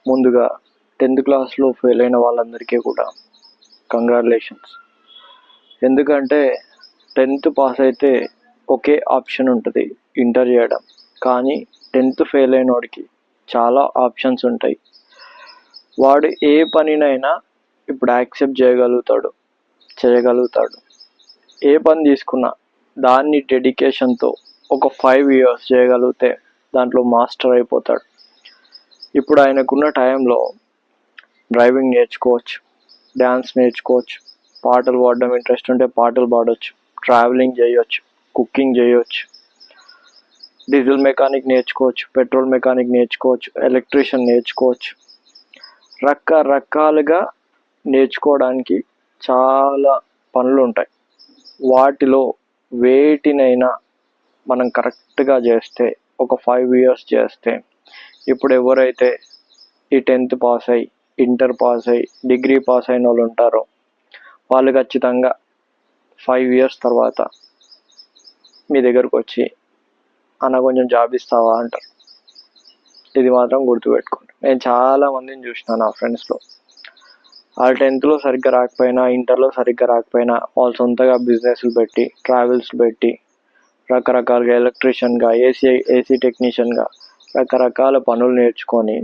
ముందుగా 10th క్లాస్లో fail అయిన వాళ్ళందరికీ కూడా కంగ్రాచులేషన్స్. ఎందుకంటే 10th పాస్ అయితే ఒకే ఆప్షన్ ఉంటుంది, ఇంటర్ చేయడం. కానీ 10th ఫెయిల్ అయిన వాడికి చాలా ఆప్షన్స్ ఉంటాయి. వాడు ఏ పనినైనా ఇప్పుడు యాక్సెప్ట్ చేయగలుగుతాడు. ఏ పని తీసుకున్నా దాన్ని డెడికేషన్తో ఒక 5 years చేయగలిగితే దాంట్లో మాస్టర్ అయిపోతాడు. ఇప్పుడు ఆయనకున్న టైంలో డ్రైవింగ్ నేర్చుకోవచ్చు, డ్యాన్స్ నేర్చుకోవచ్చు, పాటలు పాడడం ఇంట్రెస్ట్ ఉంటే పాటలు పాడవచ్చు, ట్రావెలింగ్ చేయొచ్చు, కుకింగ్ చేయొచ్చు, డీజిల్ మెకానిక్ నేర్చుకోవచ్చు, పెట్రోల్ మెకానిక్ నేర్చుకోవచ్చు, ఎలక్ట్రీషియన్ నేర్చుకోవచ్చు. రకరకాలుగా నేర్చుకోవడానికి చాలా పనులు ఉంటాయి. వాటిలో వేటినైనా మనం కరెక్ట్గా చేస్తే ఒక 5 years చేస్తే ఇప్పుడు ఎవరైతే ఈ 10th పాస్ అయ్యి, ఇంటర్ పాస్ అయ్యి, డిగ్రీ పాస్ అయిన వాళ్ళు ఉంటారో వాళ్ళు ఖచ్చితంగా 5 years తర్వాత మీ దగ్గరకు వచ్చి అన్న కొంచెం జాబ్ ఇస్తావా అంటారు. ఇది మాత్రం గుర్తుపెట్టుకోండి. నేను చాలా మందిని చూసిన నా ఫ్రెండ్స్లో, వాళ్ళు 10thలో సరిగ్గా రాకపోయినా, ఇంటర్లో సరిగ్గా రాకపోయినా వాళ్ళు సొంతగా బిజినెస్లు పెట్టి, ట్రావెల్స్ పెట్టి, రకరకాలుగా ఎలక్ట్రీషియన్గా, ఏసీ టెక్నీషియన్గా రకరకాల పనులు నేర్చుకొని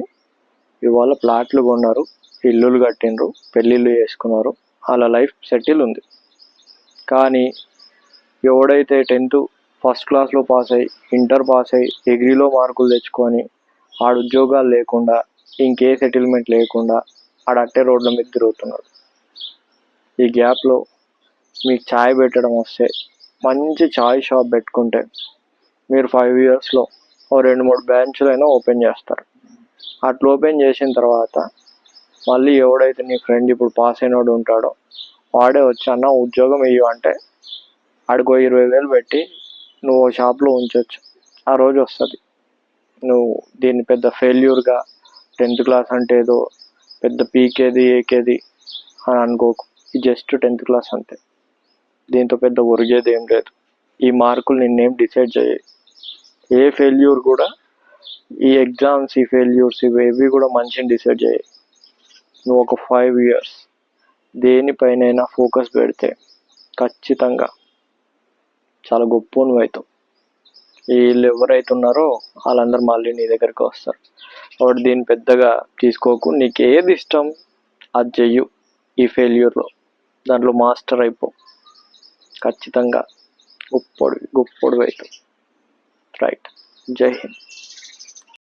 ఇవాళ ప్లాట్లు కొన్నారు, ఇల్లులు కట్టినరు, పెళ్ళిళ్ళు చేసుకున్నారు, వాళ్ళ లైఫ్ సెటిల్ ఉంది. కానీ ఎవడైతే 10th ఫస్ట్ క్లాస్లో పాస్ అయ్యి, ఇంటర్ పాస్ అయ్యి, డిగ్రీలో మార్కులు తెచ్చుకొని ఆడు ఉద్యోగాలు లేకుండా, ఇంకే సెటిల్మెంట్ లేకుండా ఆడట్టే రోడ్ల మీద తిరుగుతున్నాడు. ఈ గ్యాప్లో మీకు ఛాయ్ పెట్టడం వస్తే మంచి ఛాయ్ షాప్ పెట్టుకుంటే మీరు 5 yearsలో ఓ 2-3 బ్రాంచులైనా ఓపెన్ చేస్తారు. అట్లా ఓపెన్ చేసిన తర్వాత మళ్ళీ ఎవడైతే నీ ఫ్రెండ్ ఇప్పుడు పాస్ అయినోడు ఉంటాడో వాడే వచ్చి అన్న ఉద్యోగం ఇయ్యు అంటే ఆడికో 20,000 పెట్టి నువ్వు షాప్లో ఉంచవచ్చు. ఆ రోజు వస్తుంది. నువ్వు దీన్ని పెద్ద ఫెయిల్యూర్గా 10th క్లాస్ అంటే ఏదో పెద్ద పీకేది ఏకేది అని అనుకోకు. ఇది జస్ట్ 10th క్లాస్ అంతే. దీంతో పెద్ద ఒరిగేది ఏం లేదు. ఈ మార్కులు నిన్నేం డిసైడ్ చేయాలి. ఏ ఫెయిల్యూర్ కూడా, ఈ ఎగ్జామ్స్, ఈ ఫెయిల్యూర్స్ ఇవేవి కూడా మనిషిని డిసైడ్ చేయాలి. నువ్వు ఒక 5 years దేనిపైనైనా ఫోకస్ పెడితే ఖచ్చితంగా చాలా గొప్ప అవుతావు. వీళ్ళు ఎవరైతే ఉన్నారో వాళ్ళందరూ మళ్ళీ నీ దగ్గరికి వస్తారు. కాబట్టి దీన్ని పెద్దగా తీసుకోకు. నీకు ఏది ఇష్టం అది చెయ్యు. ఈ ఫెయిల్యూర్లో దాంట్లో మాస్టర్ అయిపో. ఖచ్చితంగా గొప్పడు అవుతావు. రైట్. జై హింద్.